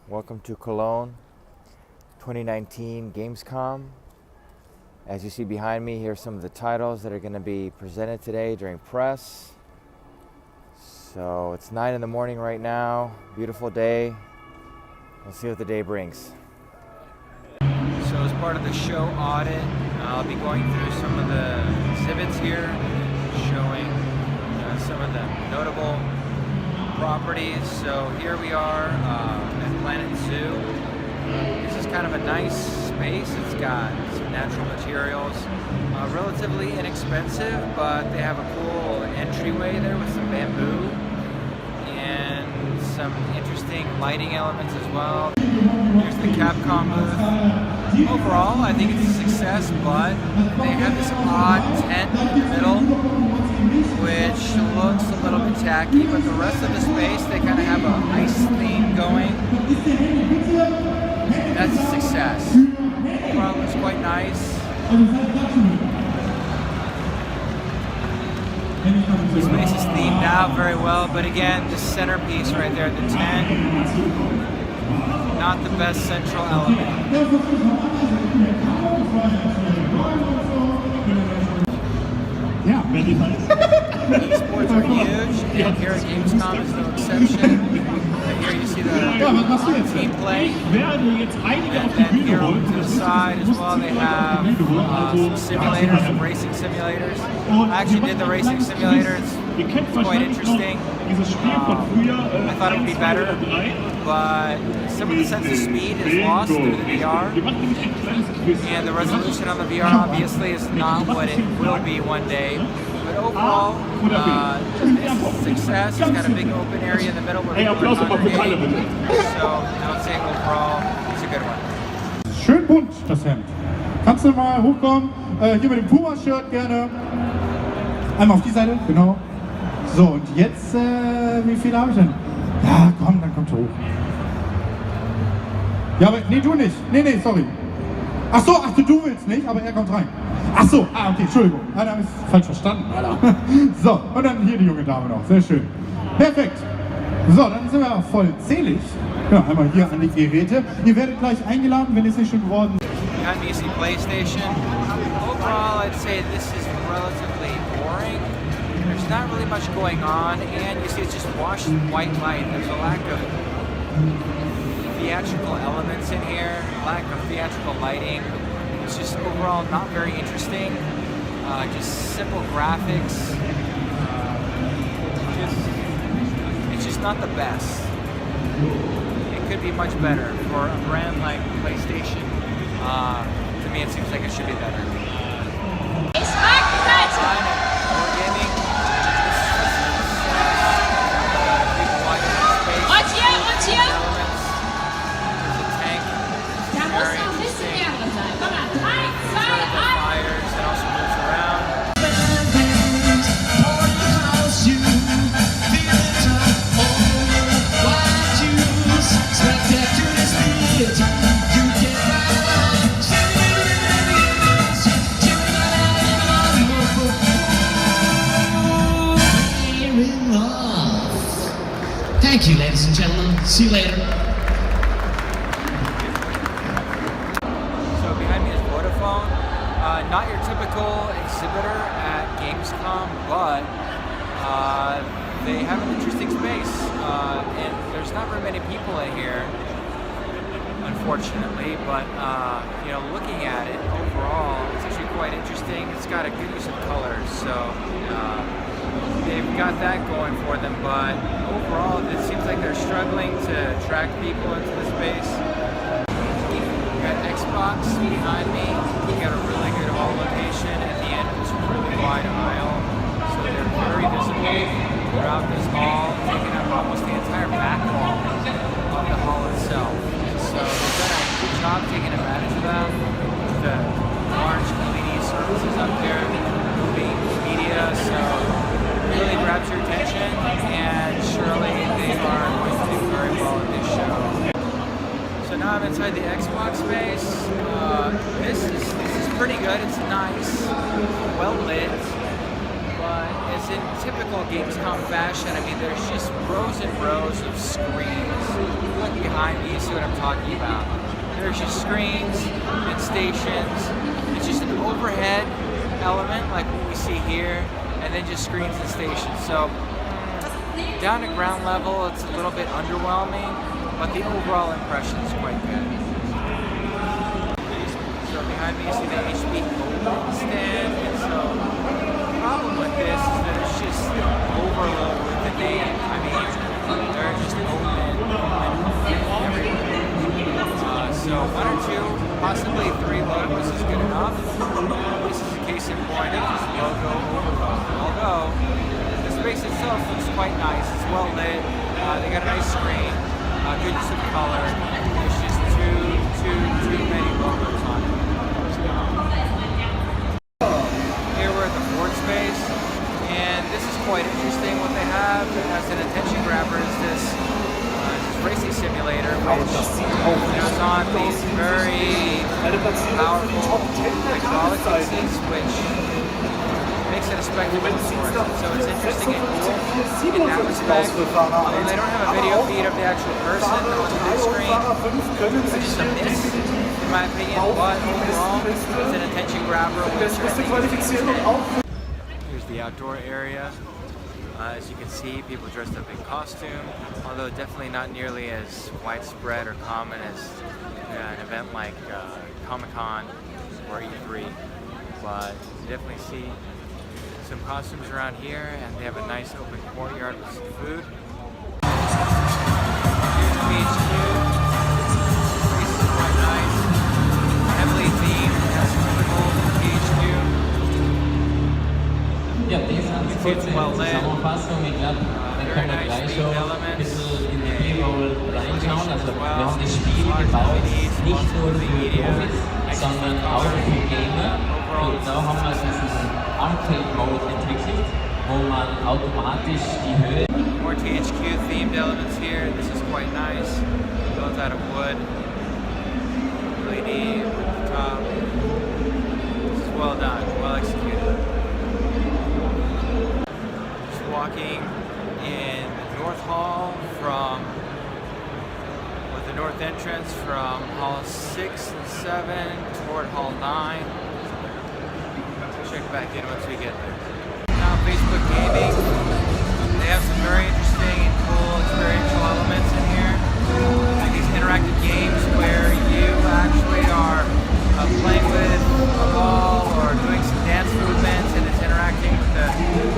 Welcome to Cologne 2019 Gamescom. As you see behind me, here's some of the titles that are going to be presented today during press. So it's 9 in the morning right now, beautiful day. We'll see what the day brings. So as part of the show audit, I'll be going through some of the exhibits here, showing some of the notable properties. So here we are at Planet Zoo. This is kind of a nice space. It's got some natural materials, relatively inexpensive, but they have a cool entryway there with some bamboo and some interesting lighting elements as well. Here's the Capcom booth. Overall, I think it's a success, but they have this odd tent in the middle, which looks a little bit tacky, but the rest of the space, they kind of have an ice theme going. That's a success. Overall, it looks quite nice. The space is themed out very well, but again, the centerpiece right there, the tent, not the best central element. Esports are huge, and here at Gamescom is no exception. Here you see the team play, and here to the side as well they have some simulators, some racing simulators. I actually did the racing simulator, it's quite interesting. I thought it would be better, but some of the sense of speed is lost through the VR, and the resolution on the VR obviously is not what it will be one day. But overall, it's a success. It's got a big open area in the middle where people are congregating. So I would say overall, it's a good one. Schön bunt, das Hemd. Kannst du mal hochkommen? Hier mit dem Puma-Shirt gerne. Einmal auf die Seite, genau. So, und jetzt, wie viele habe ich denn? Ja, komm, dann kommt hoch. Ja, aber, nee, du nicht. Nee, sorry. Ach so, du willst nicht, aber er kommt rein. Ach so, okay, Entschuldigung. Da habe ich es falsch verstanden, Alter. So, und dann hier die junge Dame noch. Sehr schön. Perfekt. So, dann sind wir auch vollzählig. Ja, einmal hier an die Geräte. Ihr werdet gleich eingeladen, wenn ihr es nicht schon geworden seid. Behind me you see PlayStation. Overall, I'd say this is relatively boring. There's not really much going on, and you see it's just washed white light. There's a lack of theatrical elements in here, lack of theatrical lighting. It's just overall not very interesting. Just simple graphics. It's just not the best. It could be much better for a brand like PlayStation. To me, it seems like it should be better. Thank you, ladies and gentlemen. See you later. So behind me is Vodafone. Not your typical exhibitor at Gamescom, but they have an interesting space. And there's not very many people in here, unfortunately, but looking at it overall, it's actually quite interesting. It's got a good use of colors, so they've got that going for them, but overall it seems like they're struggling to attract people into the space. We got Xbox behind me. We got a really good hall location at the end of this really wide aisle, so they're very visible throughout this hall, taking up almost the entire back wall of the hall itself. So they've done a good job taking advantage of that. The large LED services up there, moving media, so really grabs your attention, and surely they are going to do very well at this show. So now I'm inside the Xbox space. This is pretty good. It's nice, well lit, but it's in typical Gamescom fashion. I mean, there's just rows and rows of screens. Look behind me, you see what I'm talking about. There's just screens and stations. It's just an overhead element like what we see here, and then just screens and stations. So down to ground level, it's a little bit underwhelming, but the overall impression is quite good. So behind me you see the HP Open stand, and so the problem with this is that it's just overload with the name. I mean, they're just open everywhere. So 1 or 2, possibly 3 logos is good enough. This is a case in point of just logo overload. Although the space itself looks quite nice. It's well lit. They got a nice screen, good use of color. There's just too many logos on it. Here we're at the Ford space, and this is quite interesting. What they have as an attention grabber is this racing simulator, which is on these very powerful hydraulic pieces, which makes it a spectacle for us. So it's interesting and cool in that respect. They don't have a video feed of the actual person on the screen, which is a miss, in my opinion, but overall, it's an attention grabber. Here's the outdoor area. As you can see, people dressed up in costume, although definitely not nearly as widespread or common as an event like Comic-Con or E3. But you definitely see some costumes around here, and they have a nice open courtyard with some food. Here's the beach too. This is quite nice. Heavily themed, has some people in the beach too. Ja, das ist kurz eine Zusammenfassung. Ich glaube, dann können wir gleich schon ein bisschen in die B-Roll reinschauen. Also wir haben das Spiel gebaut, nicht nur für Profis, sondern auch für Gamer. Und da haben wir diesen Arcade-Mode entwickelt, wo man automatisch die Höhe... More THQ themed elements here. This is quite nice. Built out of wood. LED with the top. This is well done, well executed. Walking in the North Hall with the north entrance from Hall 6 and 7 toward Hall 9. Check back in once we get there. Now Facebook Gaming, they have some very interesting and cool experiential elements in here. Like these interactive games where you actually are playing with a ball or doing some dance movements, and it's interacting with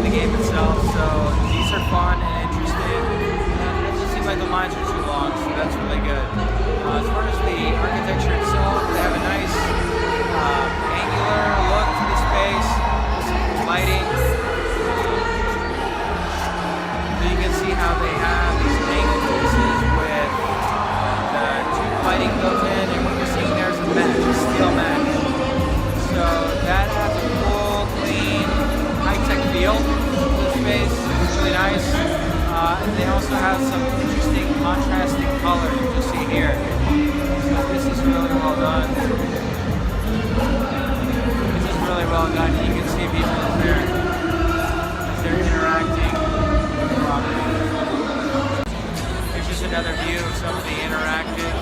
the game itself. So these are fun and interesting. It doesn't seem like the lines are too long, so that's really good. As far as the architecture itself, they have a nice angular look to the space with some lighting. So you can see how they have these angled pieces with the tube lighting built in, and what you're seeing there is a mesh, a steel mesh. So that has a cool, clean, high-tech feel to the space. It's really nice. And they also have some interesting contrasting colors you can see here. So this is really well done. This is really well done. You can see people as they're interacting with the property. Here's just another view of some of the interactive.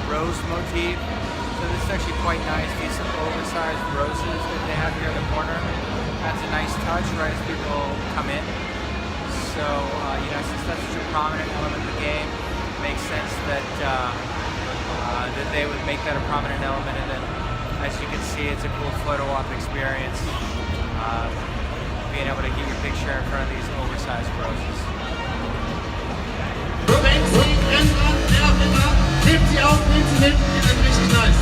Rose motif. So this is actually quite nice. These are oversized roses that they have here in the corner. That's a nice touch right as people come in. So, since that's such a prominent element of the game, it makes sense that that they would make that a prominent element. And then, as you can see, it's a cool photo op experience. Being able to get your picture in front of these oversized roses. Hebt sie auf, nehmt sie mit, die sind richtig nice.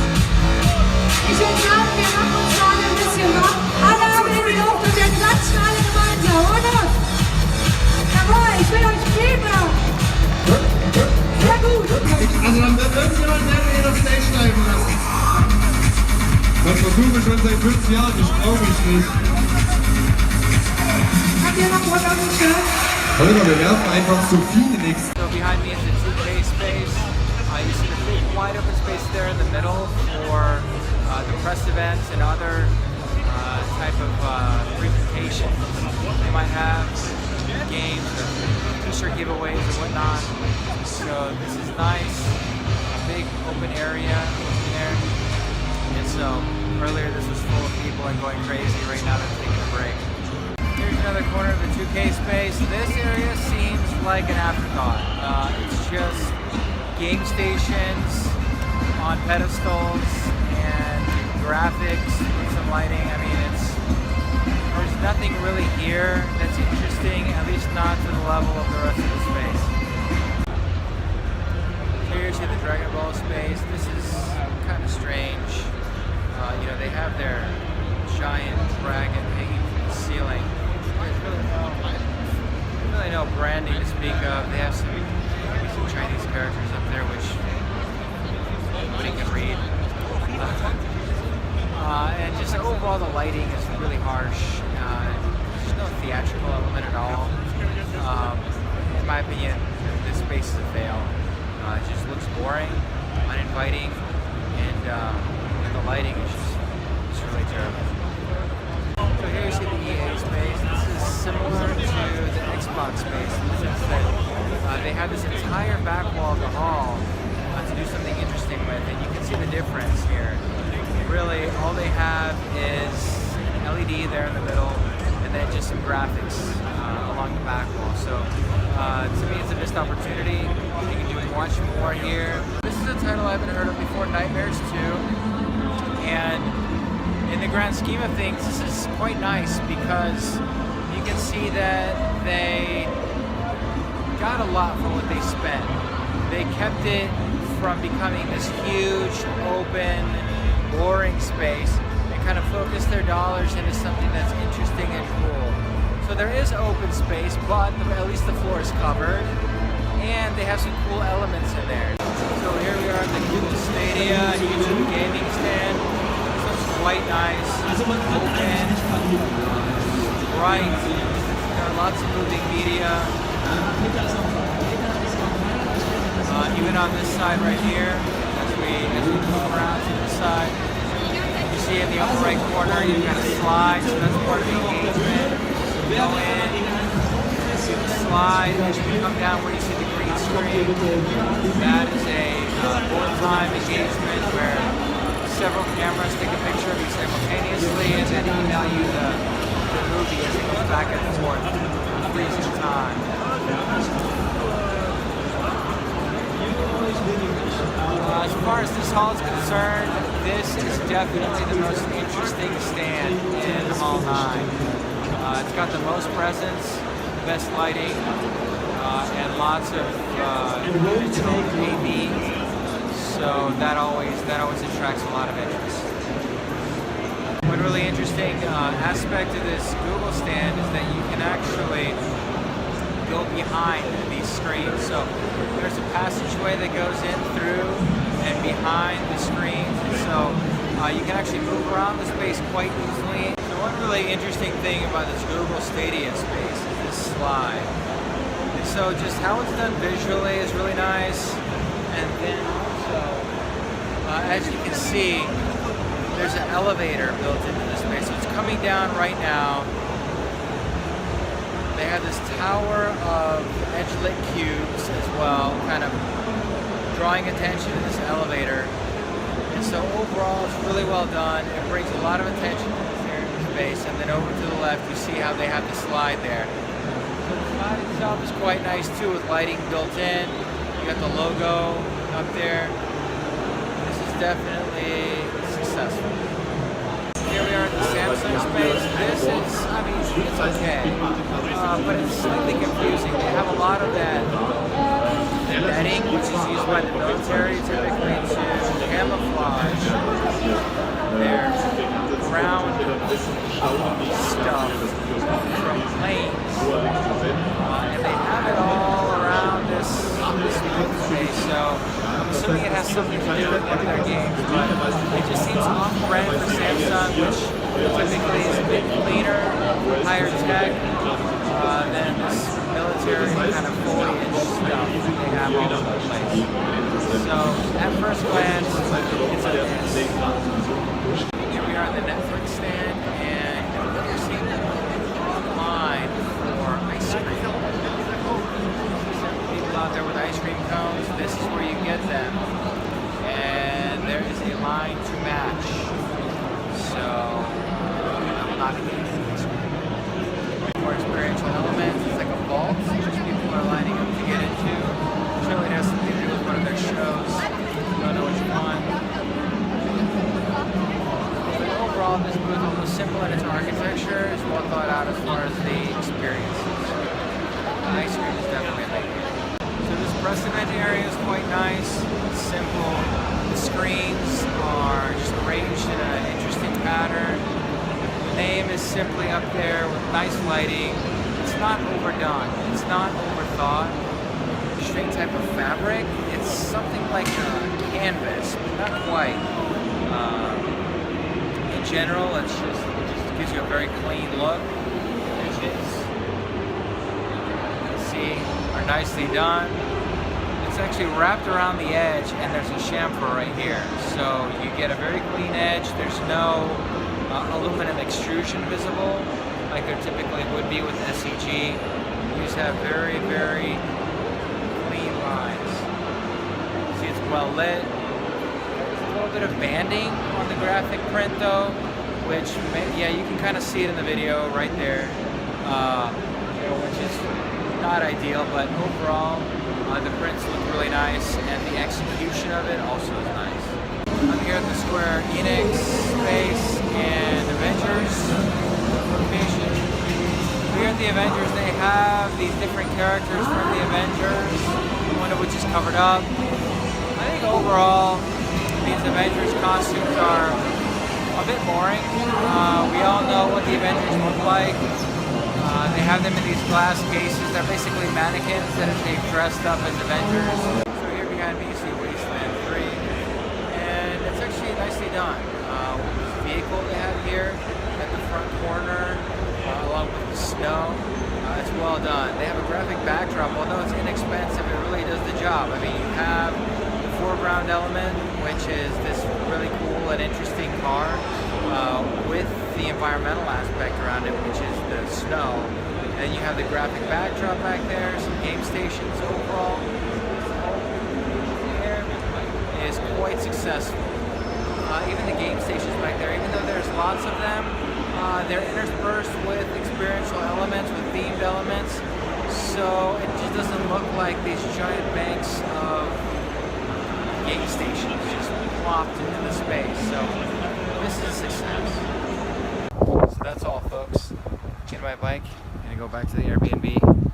Ich würde sagen, wir machen uns gerade ein bisschen warm. Alle haben in die Luft und wir klatschen alle gemeinsam, oder? Jawohl, ich will euch lieben. Sehr gut. Also dann wird irgendjemand ihre Stage bleiben lassen. Das versuche ich schon seit 5 Jahren, ich traue mich nicht. Habt ihr noch wunderschön schön? Holger, wir werfen einfach so viele nichts. So behind me is the 2K space. You see the big wide open space there in the middle for the press events and other type of presentations. They might have games or t-shirt giveaways or whatnot. So this is nice, a big open area there. And so earlier this was full of people and going crazy. Right now they're taking a break. Here's another corner of the 2K space. This area seems like an afterthought. It's just game stations on pedestals and graphics with some lighting. I mean, there's nothing really here that's interesting, at least not to the level of the rest of the space. Here you see the Dragon Ball space. This is kind of strange. You know, they have their giant dragon hanging from the ceiling. There's really no branding to speak of. They have maybe some Chinese characters up there which nobody can read. And just overall the lighting is really harsh. There's no theatrical element at all. In my opinion, this space is a fail. It just looks boring, uninviting, and the lighting is just really terrible. So here you see the EA space. This is similar to the Xbox space in the sense that they have this entire back wall of the hall to do something interesting with, and you can see the difference here. Really, all they have is an LED there in the middle, and then just some graphics along the back wall. So to me, it's a missed opportunity. You can do much more here. This is a title I haven't heard of before, Nightmares 2, and in the grand scheme of things, this is quite nice because you can see that they got a lot for what they spent. They kept it from becoming this huge, open, boring space and kind of focused their dollars into something that's interesting and cool. So there is open space, but at least the floor is covered, and they have some cool elements in there. So here we are at the Google Stadia, YouTube gaming stand. So it's quite nice, open, bright, there are lots of moving media. Even on this side right here, as we move around to this side, you see in the upper right corner, you've got a slide, so that's part of the engagement. You go in, slide, as you come down where you see the green screen, that is a full-time engagement where several cameras take a picture of you simultaneously and then email you the movie as it goes back and forth, freezing time. As far as this hall is concerned, this is definitely the most interesting stand in Hall 9. It's got the most presence, best lighting, and lots of digital AV, so that always attracts a lot of interest. One really interesting aspect of this Google stand is that you can actually go behind these screens. So there's a passageway that goes in through and behind the screens, and so you can actually move around the space quite easily. So one really interesting thing about this Google Stadia space is this slide. And so just how it's done visually is really nice, and then also, as you can see, there's an elevator built into the space. So it's coming down right now. They have this tower of edge-lit cubes as well, kind of drawing attention to this elevator. And so overall, it's really well done. It brings a lot of attention to this area of space. And then over to the left, you see how they have the slide there. So the slide itself is quite nice too, with lighting built in. You got the logo up there. This is definitely successful. Here we are at the Samsung space. This is, I mean, it's okay, but it's slightly confusing. They have a lot of that netting, which is used by the military typically to camouflage their ground stuff from planes. And they have it all around this space. So I'm assuming it has something to do with one of their games, but it just seems off-brand for Samsung, which typically is a bit cleaner, higher tech than this military kind of foliage stuff that they have all over the place. So at first glance, it's a miss. Here we are at the Netflix stand, and you're seeing a long line for ice cream. People out there with ice cream cones, this is where you get them. And there is a line to match. So I'm not getting ice cream. More experiential elements, it's like a vault, which people are lining up to get into. Surely it has something to do with one of their shows. Don't know which one. But overall, this booth, although simple in its architecture, is well thought out as far as the experiences. The ice cream is definitely a big deal. So this press event area is quite nice. It's simple. The screens are just arranged in an interesting pattern. The name is simply up there with nice lighting. It's not overdone. It's not overthought. String type of fabric. It's something like a canvas, but not quite. In general, it just gives you a very clean look. There's this. You can see are nicely done. It's actually wrapped around the edge, and there's a chamfer right here. So you get a very clean edge. There's no aluminum extrusion visible like there typically would be with SEG. You just have very, very clean lines. See, it's well lit. There's a little bit of banding on the graphic print though, which, yeah, you can kind of see it in the video right there, which is not ideal, but overall, the prints look really nice, and the execution of it also is nice. I'm here at the Square Enix space and Avengers location. Here at the Avengers, they have these different characters from the Avengers, one of which is covered up. I think overall, these Avengers costumes are a bit boring. We all know what the Avengers look like. They have them in these glass cases. They're basically mannequins that they've dressed up as Avengers. So here behind me you see Wasteland 3. And it's actually nicely done. This vehicle they have here at the front corner, along with the snow, it's well done. They have a graphic backdrop. Although it's inexpensive, it really does the job. I mean, you have the foreground element, which is this really cool and interesting car, with the environmental aspect around it, which is the snow. And you have the graphic backdrop back there, some game stations overall. Here is quite successful. Even the game stations back there, even though there's lots of them, they're interspersed with experiential elements, with themed elements. So it just doesn't look like these giant banks of game stations just plopped into the space. So this is a success. So that's all, folks. Get my bike. Gonna go back to the Airbnb.